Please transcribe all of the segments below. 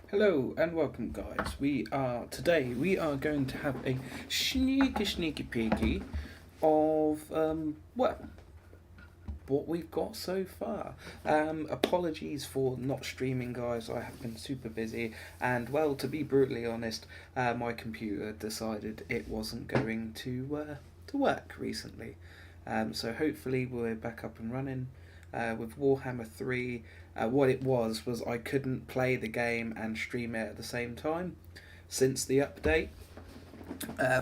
Hello and welcome, guys. Today we are going to have a sneaky peeky of what we've got so far. Apologies for not streaming, guys. I have been super busy, and well, to be brutally honest, my computer decided it wasn't going to work recently. So hopefully we're back up and running with Warhammer 3. What it was I couldn't play the game and stream it at the same time since the update.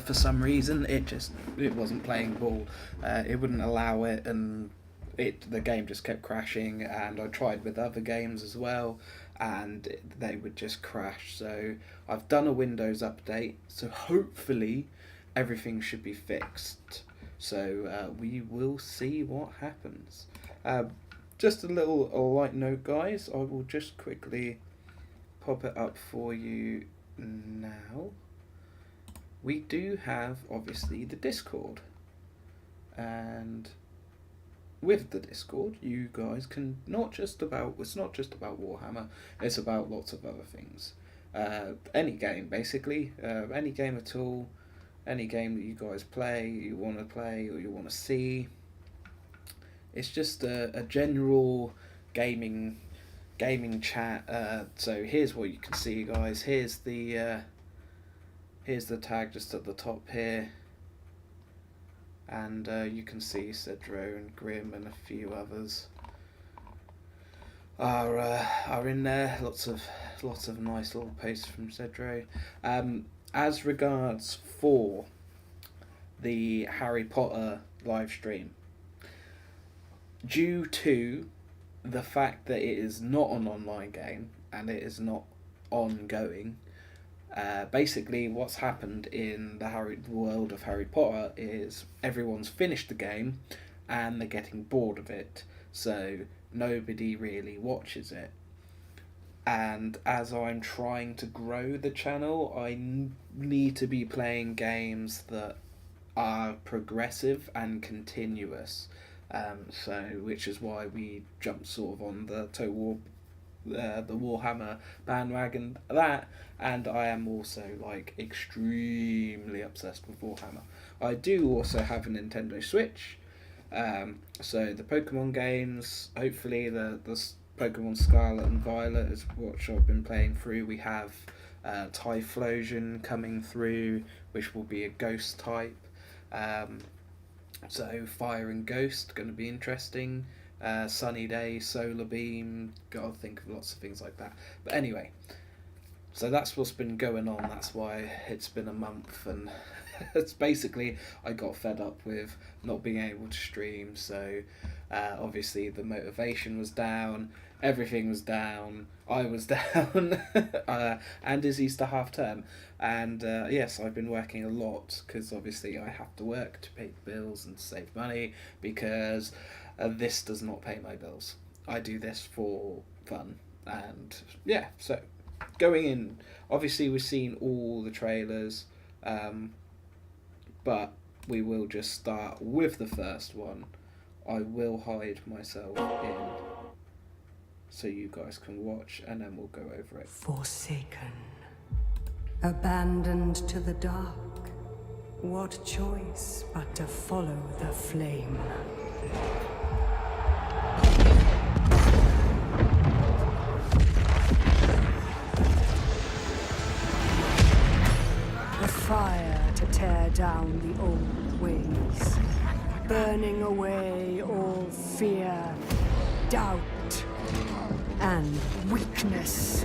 For some reason, it wasn't playing ball. It wouldn't allow it, and the game just kept crashing. And I tried with other games as well, and they would just crash. So I've done a Windows update, so hopefully everything should be fixed. So we will see what happens. Just a light note, guys. I will just quickly pop it up for you now. We do have, obviously, the Discord. And with the Discord, you guys can it's not just about Warhammer, it's about lots of other things. Any game, basically. Any game at all. Any game that you guys play, you want to play, or you want to see. It's just a general gaming chat. So here's what you can see, guys. Here's the tag just at the top here, and you can see Cedro and Grim and a few others are in there. Lots of nice little posts from Cedro. As regards for the Harry Potter live stream, due to the fact that it is not an online game and it is not ongoing, basically what's happened in the world of Harry Potter is everyone's finished the game and they're getting bored of it, so nobody really watches it. And as I'm trying to grow the channel, I need to be playing games that are progressive and continuous. Which is why we jumped sort of on the the Warhammer bandwagon. And I am also extremely obsessed with Warhammer. I do also have a Nintendo Switch, so the Pokemon games, hopefully the Pokemon Scarlet and Violet is what I've been playing through. We have Typhlosion coming through, which will be a ghost type. So Fire and Ghost, going to be interesting. Sunny Day, Solar Beam, got to think of lots of things like that. But anyway, so that's what's been going on. That's why it's been a month, and it's basically I got fed up with not being able to stream. So obviously the motivation was down, everything was down, I was down, and it's Easter half term. And yes, I've been working a lot because obviously I have to work to pay bills and save money, because this does not pay my bills. I do this for fun. And yeah, so going in, obviously we've seen all the trailers, but we will just start with the first one. I will hide myself in so you guys can watch, and then we'll go over it. Forsaken, abandoned to the dark, what choice but to follow the flame? The fire to tear down the old ways, burning away all fear, doubt, and weakness.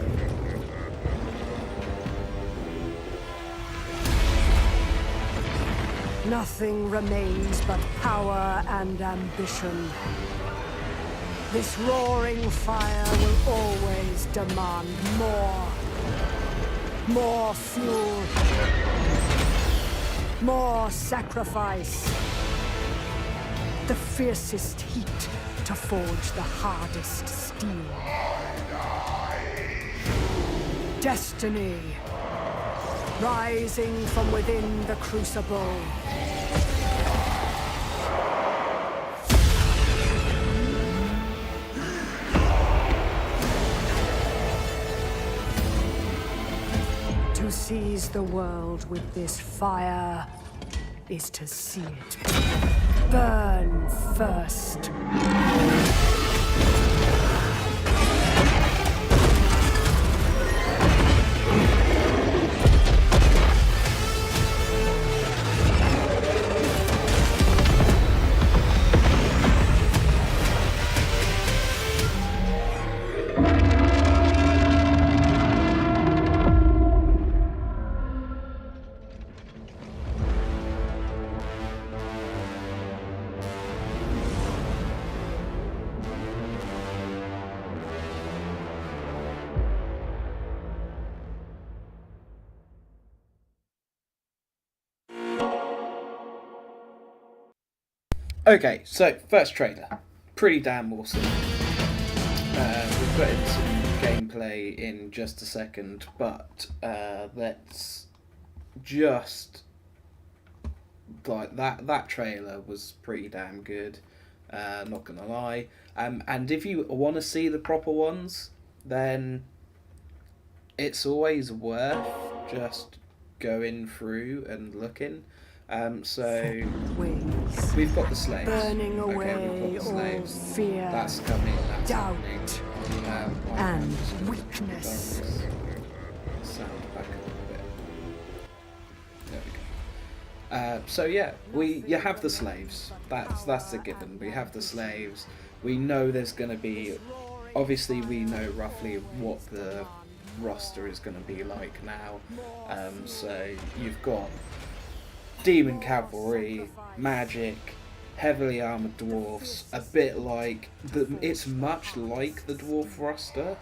Nothing remains but power and ambition. This roaring fire will always demand more. More fuel. More sacrifice. The fiercest heat to forge the hardest steel. destiny, rising from within the crucible. To seize the world with this fire is to see it burn first. Okay, so first trailer, pretty damn awesome. We'll put in some gameplay in just a second, but let's just like that trailer was pretty damn good. Not gonna lie. And if you want to see the proper ones, then it's always worth just going through and looking. So Wings, we've got the slaves. burning away we've got the slaves. all fear, That's coming. That's doubt, happening. and weakness. Sound back a little bit. There we go. So yeah, you have the slaves. That's a given. We have the slaves. We know there's going to be. Obviously, we know roughly what the roster is going to be like now. So you've got demon cavalry, magic, heavily armored dwarfs. A bit like it's much like the dwarf roster.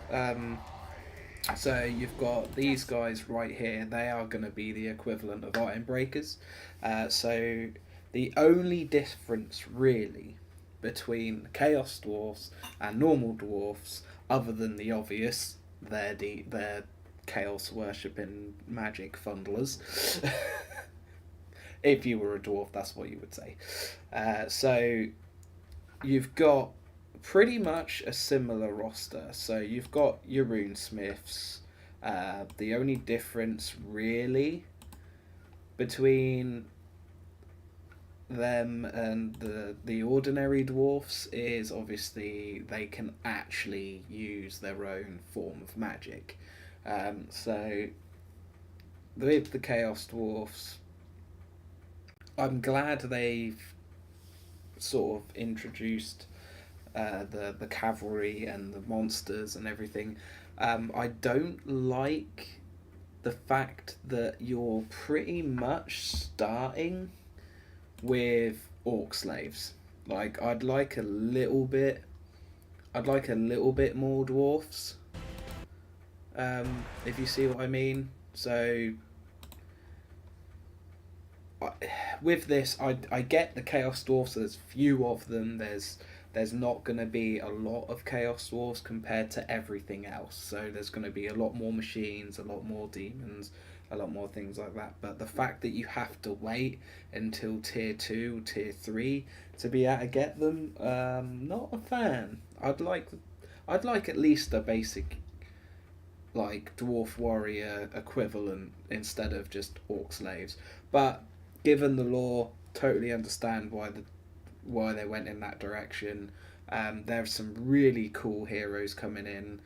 So you've got these guys right here. They are going to be the equivalent of iron breakers. So the only difference really between chaos dwarfs and normal dwarfs, other than the obvious, they're chaos worshipping magic fundlers. If you were a dwarf, that's what you would say. So you've got pretty much a similar roster. So you've got your runesmiths. The only difference really between them and the ordinary dwarfs is obviously they can actually use their own form of magic. So with the chaos dwarfs, I'm glad they've sort of introduced the cavalry and the monsters and everything. I don't like the fact that you're pretty much starting with orc slaves. Like I'd like a little bit more dwarfs. If you see what I mean. So with this, I get the chaos dwarfs. There's few of them. There's not going to be a lot of chaos dwarfs compared to everything else. So there's going to be a lot more machines, a lot more demons, a lot more things like that. But the fact that you have to wait until tier 2, tier 3 to be able to get them, not a fan. I'd like at least a basic like dwarf warrior equivalent instead of just orc slaves. But given the lore, totally understand why they went in that direction. There's some really cool heroes coming in.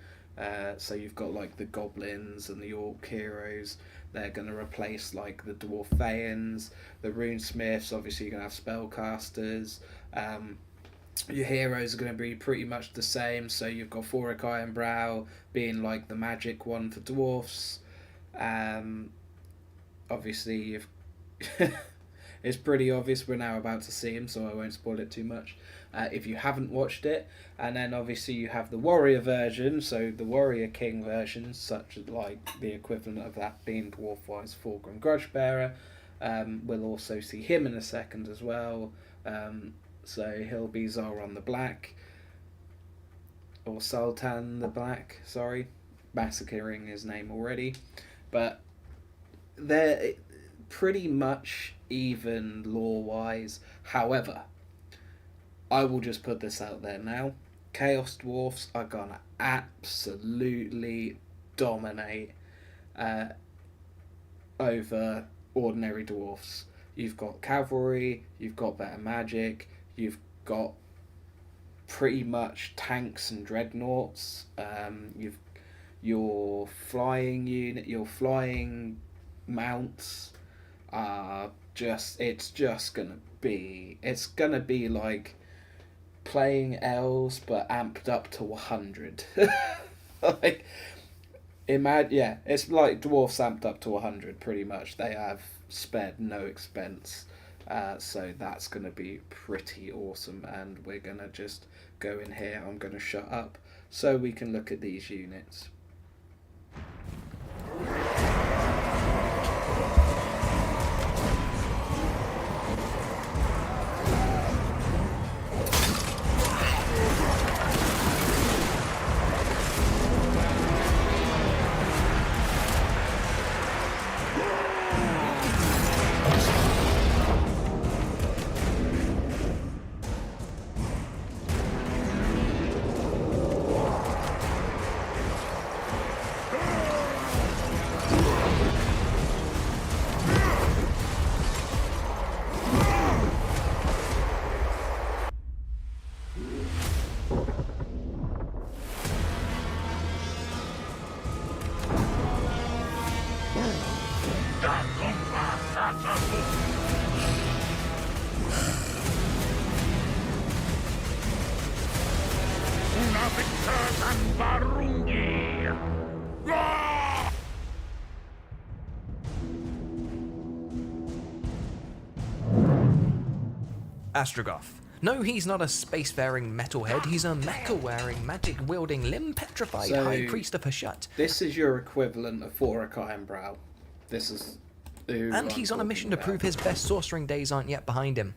So you've got like the goblins and the orc heroes. They're going to replace like the dwarf Thayans, the runesmiths. Obviously you're going to have spellcasters. Your heroes are going to be pretty much the same. So you've got Thoric Ironbrow being like the magic one for dwarfs. Obviously you've it's pretty obvious. We're now about to see him, so I won't spoil it too much if you haven't watched it. And then obviously you have the warrior version, so the warrior king version, such as like the equivalent of that being dwarf-wise Thorgrim Grudgebearer. We'll also see him in a second as well. So he'll be Zoran the Black, or Sultan the Black, sorry. massacring his name already. But they're pretty much even lore-wise. However, I will just put this out there now. Chaos Dwarfs are gonna absolutely dominate over ordinary dwarfs. You've got cavalry, you've got better magic, you've got pretty much tanks and dreadnoughts. Your flying unit, your flying mounts are it's gonna be like playing elves but amped up to 100. Like, it's like dwarfs amped up to 100 pretty much. They have spared no expense. So that's going to be pretty awesome, and we're going to just go in here. I'm going to shut up so we can look at these units. Astrogoth. No, he's not a spacefaring metalhead, he's a mecha-wearing, magic-wielding, limb-petrified high priest of Hashut. This is your equivalent of Vorok Ironbrow. This is and he's on a mission to prove his best sorcering days aren't yet behind him.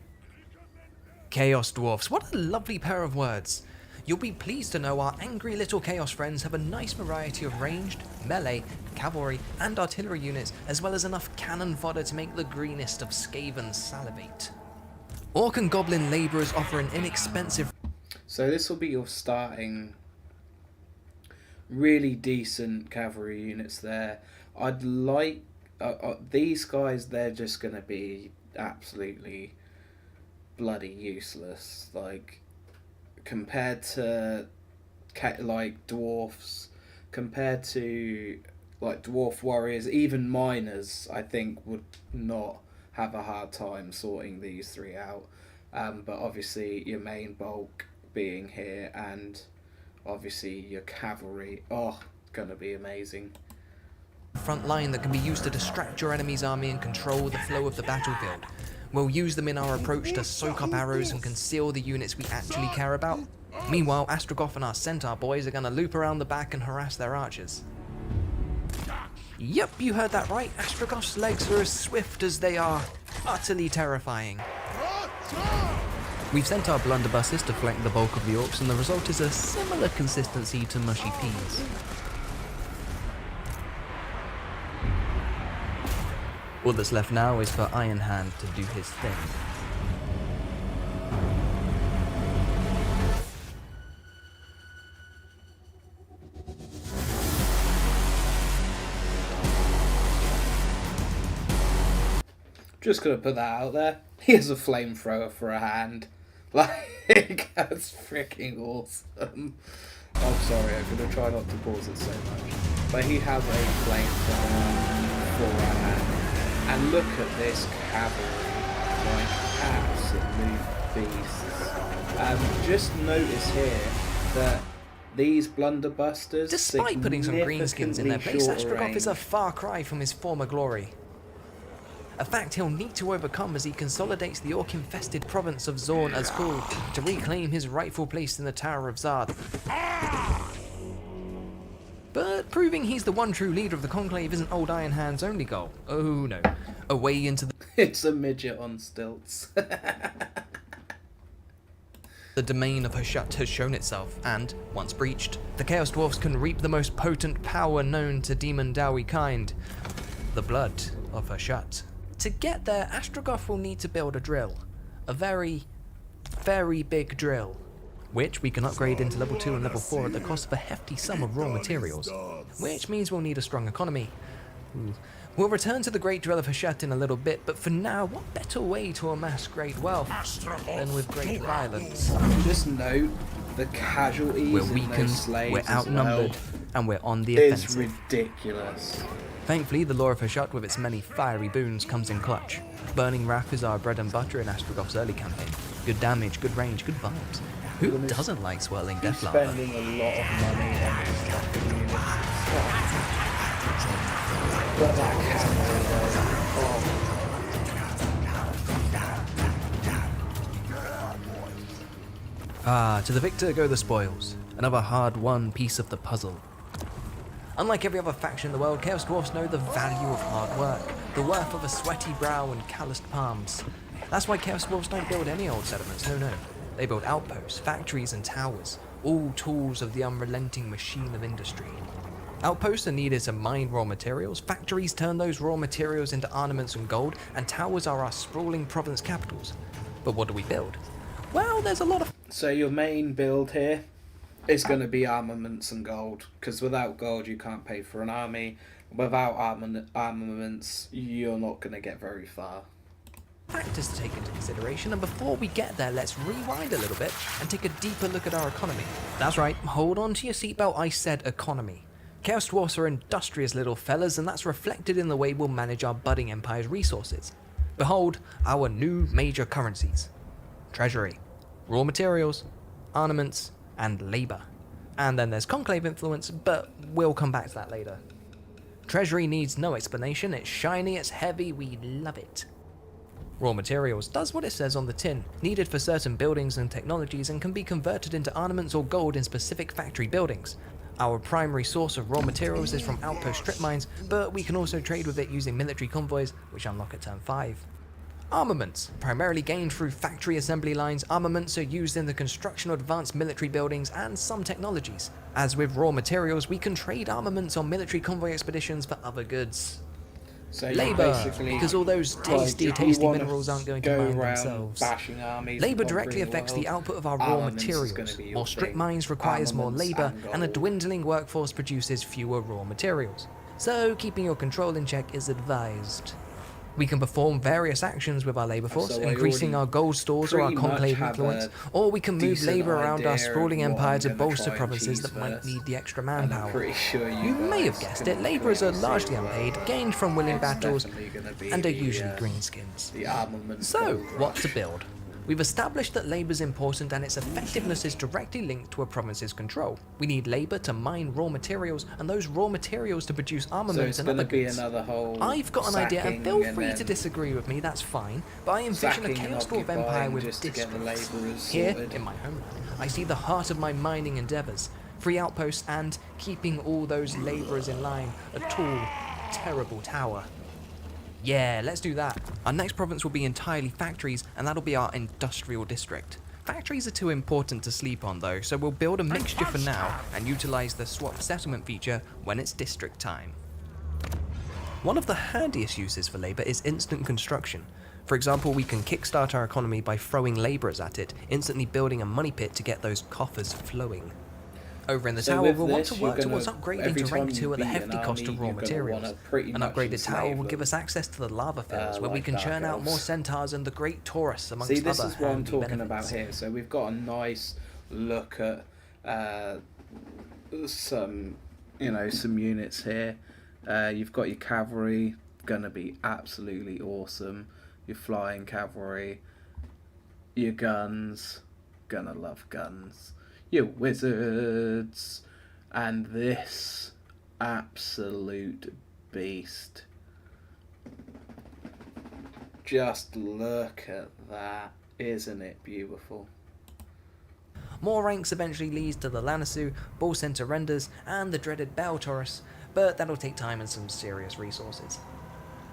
Chaos Dwarfs, what a lovely pair of words. You'll be pleased to know our angry little Chaos friends have a nice variety of ranged, melee, cavalry, and artillery units, as well as enough cannon fodder to make the greenest of Skavens salivate. Orc and Goblin labourers offer an inexpensive... So this will be your starting really decent cavalry units there. I'd like... these guys, they're just going to be absolutely bloody useless. Like, compared to like dwarfs, compared to like dwarf warriors, even miners, I think would not have a hard time sorting these three out. But obviously your main bulk being here, and obviously your cavalry, gonna be amazing. Front line that can be used to distract your enemy's army and control the flow of the battlefield. We'll use them in our approach to soak up arrows and conceal the units we actually care about. Meanwhile, Astrogoth and our centaur boys are gonna loop around the back and harass their archers. Yep, you heard that right. Astrogoth's legs are as swift as they are utterly terrifying. We've sent our blunderbusses to flank the bulk of the orcs, and the result is a similar consistency to mushy peas. All that's left now is for Iron Hand to do his thing. Just gonna put that out there. He has a flamethrower for a hand. Like, that's freaking awesome. I'm sorry, I'm gonna try not to pause it so much. But he has a flamethrower for a hand. And look at this cavalry. Like, absolute beasts. Just notice here that these blunderbusters, despite putting some greenskins in their place, Astrogoth is a far cry from his former glory. A fact he'll need to overcome as he consolidates the orc-infested province of Zorn Azkul to reclaim his rightful place in the Tower of Zard. But proving he's the one true leader of the Conclave isn't old Iron Hand's only goal. Oh no. Away into the... It's a midget on stilts. The domain of Hashut has shown itself, and, once breached, the Chaos Dwarfs can reap the most potent power known to Demon Dowie kind, the blood of Hashut. To get there, Astrogoth will need to build a drill. A very, very big drill, which we can upgrade into level 2 and level 4 at the cost of a hefty sum of raw materials, which means we'll need a strong economy. We'll return to the Great Drill of Hashut in a little bit, but for now, what better way to amass great wealth than with great violence? Just note the casualties We're in those weakened, slaves we're as outnumbered, well and we're on the is offensive. ridiculous. Thankfully, the lore of Hashut with its many fiery boons comes in clutch. Burning Wrath is our bread and butter in Astrogoth's early campaign. Good damage, good range, good vibes. Who doesn't like swirling death lava? Spending a lot of money on this stuff in units. But that cavalry though, Ah, to the victor go the spoils. Another hard-won piece of the puzzle. Unlike every other faction in the world, Chaos Dwarfs know the value of hard work, the worth of a sweaty brow and calloused palms. That's why Chaos Dwarfs don't build any old settlements, no. They build outposts, factories and towers, all tools of the unrelenting machine of industry. Outposts are needed to mine raw materials, factories turn those raw materials into ornaments and gold, and towers are our sprawling province capitals. But what do we build? Well, there's a lot of... So your main build here is going to be armaments and gold, because without gold you can't pay for an army. Without armaments you're not going to get very far. factors to take into consideration, and before we get there, let's rewind a little bit and take a deeper look at our economy. That's right, hold on to your seatbelt, I said economy. Chaos Dwarfs are industrious little fellas, and that's reflected in the way we'll manage our budding empire's resources. Behold, our new major currencies. Treasury, raw materials, armaments, and labour. And then there's conclave influence, but we'll come back to that later. Treasury needs no explanation, it's shiny, it's heavy, we love it. Raw materials does what it says on the tin, needed for certain buildings and technologies, and can be converted into ornaments or gold in specific factory buildings. Our primary source of raw materials is from outpost strip mines, but we can also trade with it using military convoys, which unlock at turn 5. Armaments, primarily gained through factory assembly lines, armaments are used in the construction of advanced military buildings and some technologies. As with raw materials, we can trade armaments on military convoy expeditions for other goods. So Labour, because all those tasty minerals aren't going to mine themselves. Labour directly affects the output of our raw materials. More strip mines requires more labour, and a dwindling workforce produces fewer raw materials. So keeping your control in check is advised. We can perform various actions with our labour force, increasing our gold stores or our conclave influence, or we can move labour around our sprawling empire to bolster provinces that might need the extra manpower. You may have guessed it, labourers are largely unpaid, gained from winning battles, and are usually greenskins. So, what to build? We've established that labour is important and its effectiveness is directly linked to a province's control. We need labour to mine raw materials, and those raw materials to produce armaments and other goods. I've got an idea, and feel free to disagree with me, that's fine, but I envision a Chaos Dwarf empire with districts. Here, in my homeland, I see the heart of my mining endeavours, free outposts and, keeping all those labourers in line, a tall, terrible tower. Yeah, let's do that. Our next province will be entirely factories, and that'll be our industrial district. Factories are too important to sleep on though, so we'll build a mixture for now and utilise the swap settlement feature when it's district time. One of the handiest uses for labour is instant construction. For example, we can kickstart our economy by throwing labourers at it, instantly building a money pit to get those coffers flowing. Over in the tower, we'll want to work towards upgrading to rank 2 at the hefty cost of raw materials. An upgraded tower will give us access to the lava fields, where we can churn out more centaurs and the great Taurus, amongst other this is what I'm talking benefits. about here. So we've got a nice look at some units here. You've got your cavalry, gonna be absolutely awesome. Your flying cavalry, your guns, gonna love guns. Your wizards, and this absolute beast. Just look at that, isn't it beautiful? More ranks eventually leads to the Lanisu, Ball Center Renders, and the dreaded Bell Taurus, but that'll take time and some serious resources.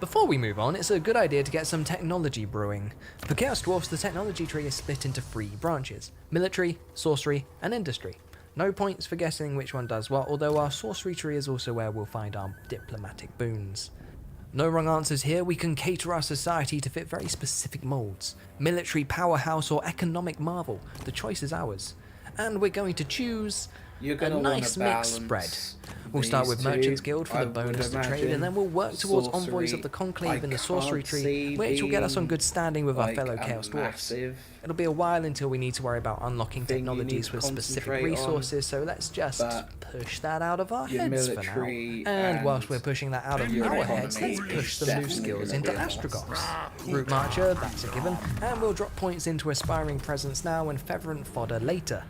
Before we move on, it's a good idea to get some technology brewing. For Chaos Dwarfs, the technology tree is split into 3 branches: military, sorcery, and industry. No points for guessing which one does what, although our sorcery tree is also where we'll find our diplomatic boons. No wrong answers here, we can cater our society to fit very specific moulds. Military powerhouse or economic marvel, the choice is ours. And we're going to choose You're a gonna nice wanna mixed spread. balance We'll start with these Merchants two, Guild for I the bonus would to trade, and then we'll work towards Envoys of the Conclave in the Sorcery Tree, which will get us on good standing with our fellow Chaos Dwarfs. It'll be a while until we need to worry about unlocking thing you need technologies to with specific concentrate resources, so let's just but push that out of our your heads for now. military And whilst and we're pushing that out of your our heads, economy let's push is some new definitely skills gonna into be a must. Astrogoths. Root Marcher, that's a given, and we'll drop points into Aspiring Presence now and Feather Fodder later.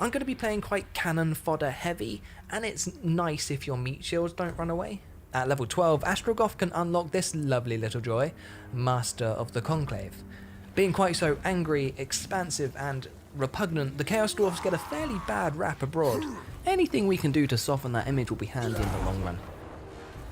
I'm going to be playing quite cannon fodder heavy, and it's nice if your meat shields don't run away. At level 12, Astrogoth can unlock this lovely little joy, Master of the Conclave. Being quite so angry, expansive, and repugnant, the Chaos Dwarfs get a fairly bad rap abroad. Anything we can do to soften that image will be handy in the long run.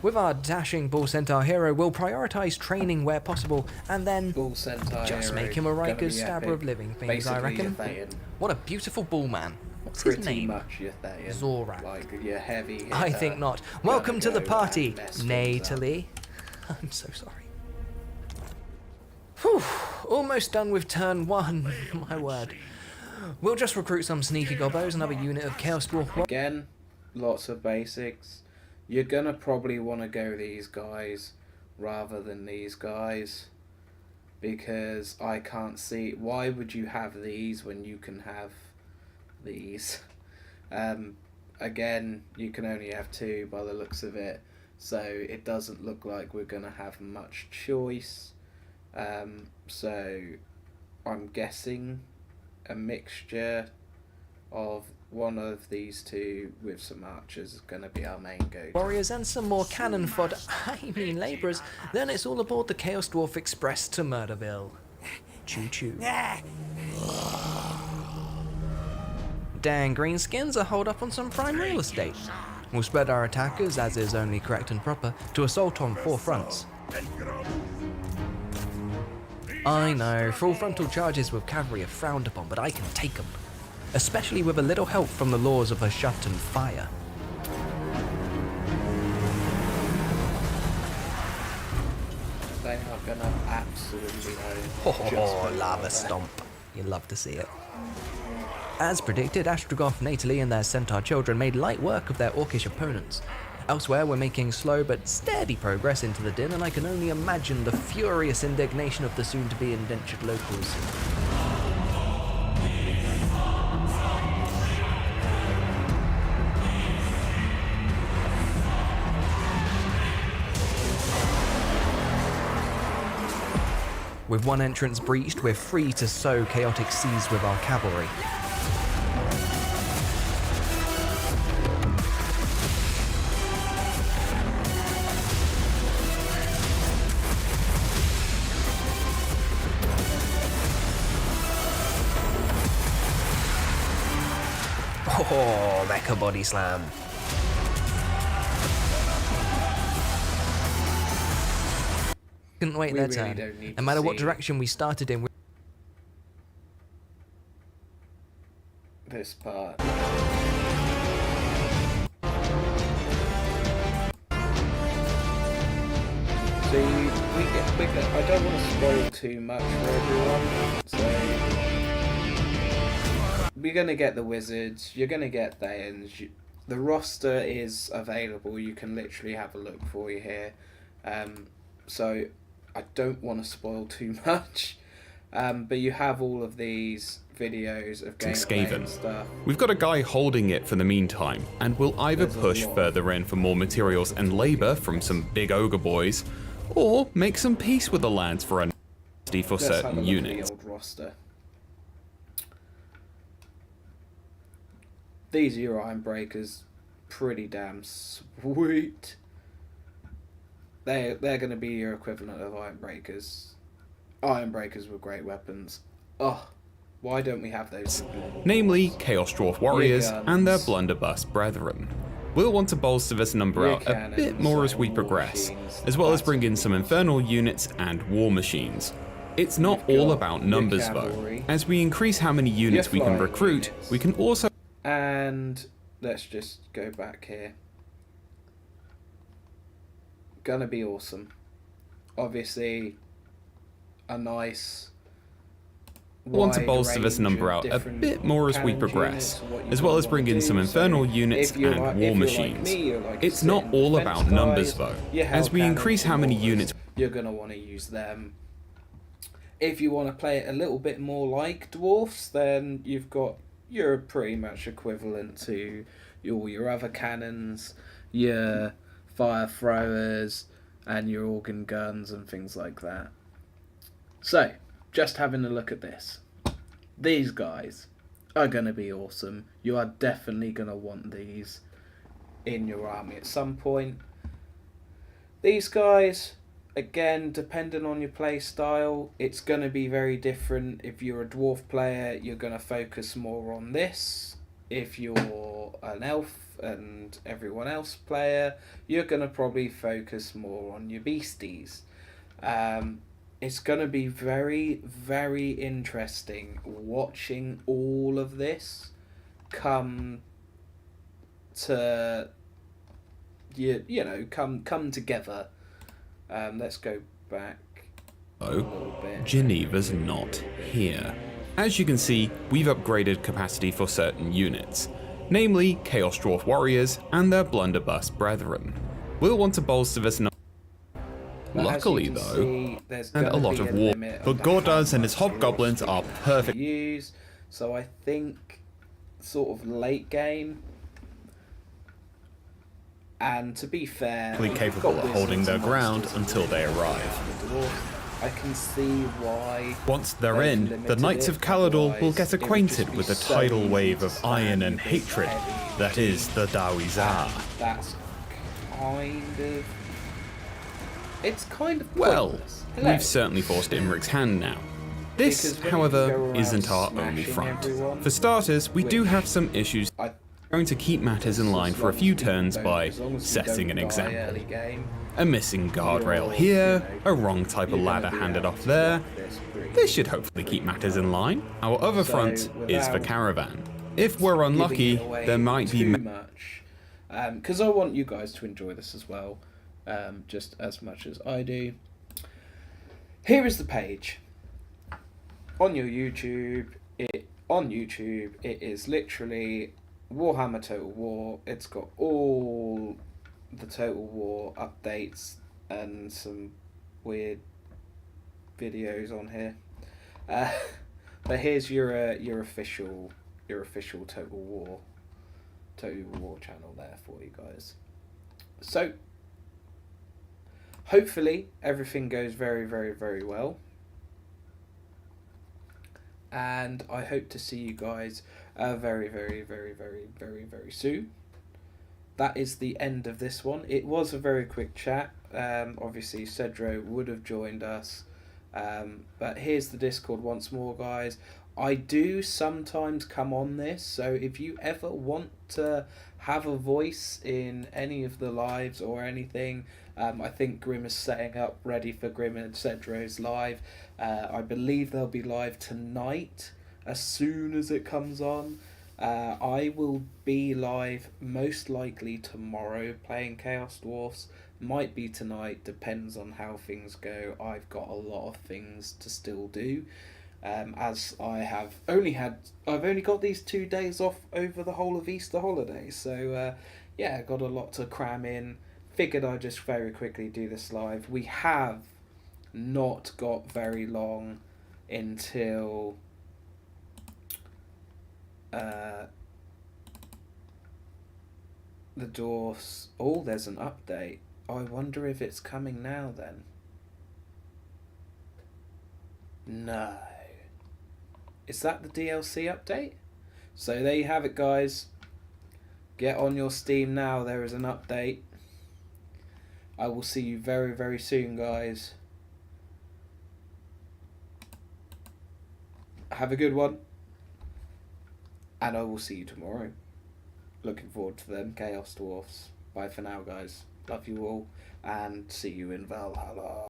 With our dashing Bull Centaur hero, we'll prioritise training where possible, and then Bull Centaur just hero, make him a gonna Riker's be Stabber epic. of Living Things, I Basically, reckon. your Thayan. What a beautiful bull man. What's Pretty his name? much your Thayan. Zorak. Like your heavy hitter, I think not. Welcome to the gonna go party, and mess things up. Nathalie. I'm so sorry. Whew, almost done with turn 1, my word. We'll just recruit some sneaky gobbos, another unit of Chaos Dwarf. Again, lots of basics. You're gonna probably want to go these guys rather than these guys, because I can't see why would you have these when you can have these. Again, you can only have 2 by the looks of it, so it doesn't look like we're gonna have much choice. So I'm guessing a mixture of one of these 2 with some archers is going to be our main go. Warriors and some more cannon fodder, I mean labourers, then it's all aboard the Chaos Dwarf Express to Murderville. Choo choo. Dang, greenskins are holed up on some prime real estate. We'll spread our attackers, as is only correct and proper, to assault on 4 fronts. I know, full frontal charges with cavalry are frowned upon, but I can take them. Especially with a little help from the laws of Hashut and fire. They are going to absolutely own. Oh, lava stomp. You love to see it. As predicted, Astrogoth, Nathalie and their centaur children made light work of their orcish opponents. Elsewhere, we're making slow but steady progress into the din, and I can only imagine the furious indignation of the soon-to-be indentured locals. With one entrance breached, we're free to sow chaotic seas with our cavalry. Oh, mecha body slam. Couldn't wait We their really turn. don't need No to matter what see direction we started in, this part. So I don't want to spoil too much for everyone, so we're going to get the wizards, you're going to get Thayans, the roster is available, you can literally have a look for you here, so I don't want to spoil too much, but you have all of these videos of gameplay and stuff. We've got a guy holding it for the meantime, and we'll either There's a push lot. further in for more materials and labour from some big ogre boys, or make some peace with the lands for a nasty for Let's have a certain look at units. the old roster. These are your Iron Breakers, pretty damn sweet. They're going to be your equivalent of Iron Breakers. Iron Breakers with great weapons. Oh, why don't we have those? Namely, Chaos Dwarf warriors guns. and their blunderbuss brethren. We'll want to bolster this number Your out a cannons bit more as we and war progress, machines, as well as that's bring in some infernal units and war machines. It's not all about numbers though. As we increase how many units we can flying recruit, units. we can also... And let's just go back here. Gonna be awesome. Obviously, a nice want to wide bolster this range number of out a different bit more as we cannon progress, units, what you as well as wanna bring in do. some infernal So units if you're and like- war if you're like machines. me, you're like It's sit not in all defense about numbers guys, though. your As hell we increase cannons how many and mortars, units... you're gonna want to use them. If you want to play it a little bit more like dwarfs, then you've got you're pretty much equivalent to all your other cannons, your fire throwers, and your organ guns and things like that. So, just having a look at this. These guys are going to be awesome. You are definitely going to want these in your army at some point. These guys, again, depending on your play style, it's going to be very different. If you're a dwarf player, you're going to focus more on this. If you're an elf and everyone else player, you're going to probably focus more on your beasties. It's going to be very, very interesting watching all of this come to, come together. Let's go back a little bit. Geneva's not here. As you can see, we've upgraded capacity for certain units, namely Chaos Dwarf Warriors and their Blunderbuss brethren. We'll want to bolster this number. Luckily though, and a lot of war, but Gordas and his hobgoblins are perfect. Use, so I think sort of late game. And to be fair, Capable of holding their ground until they arrive. I can see why. Once they're in, the Knights of Caledor will get acquainted with the tidal wave of iron and hatred that is the Dawizar. That's kind of... It's kind of Well, pointless. Hello. we've certainly forced Imric's hand now. This, Because when you however, go around isn't our only smashing front. everyone, For starters, we do which have some issues. I- Going to keep matters in line for a few turns by setting an example. A missing guardrail here, a wrong type of ladder handed off there. This should hopefully keep matters in line. Our other front is the caravan. If we're unlucky, there might be... too much. Because I want you guys to enjoy this as well, just as much as I do. Here is the page. On your YouTube, it is literally Warhammer Total War. It's got all the Total War updates and some weird videos on here. But here's your official Total War channel there for you guys. So hopefully everything goes very, very, very well. And I hope to see you guys very, very, very, very, very, very soon. That is the end of this one. It was a very quick chat. Obviously, Cedro would have joined us. But here's the Discord once more, guys. I do sometimes come on this, so if you ever want to have a voice in any of the lives or anything, I think Grim is setting up ready for Grim and Cedro's live. I believe they'll be live tonight as soon as it comes on. I will be live most likely tomorrow playing Chaos Dwarfs. Might be tonight, depends on how things go. I've got a lot of things to still do. As I've only got these 2 days off over the whole of Easter holiday, so yeah, got a lot to cram in. Figured I'd just very quickly do this live. We have not got very long until the dwarfs. Oh, there's an update. I wonder if it's coming now then. No. Is that the DLC update? So there you have it, guys. Get on your Steam now. There is an update. I will see you very, very soon, guys. Have a good one. And I will see you tomorrow. looking forward to them. Chaos Dwarfs. Bye for now, guys. Love you all, and see you in Valhalla.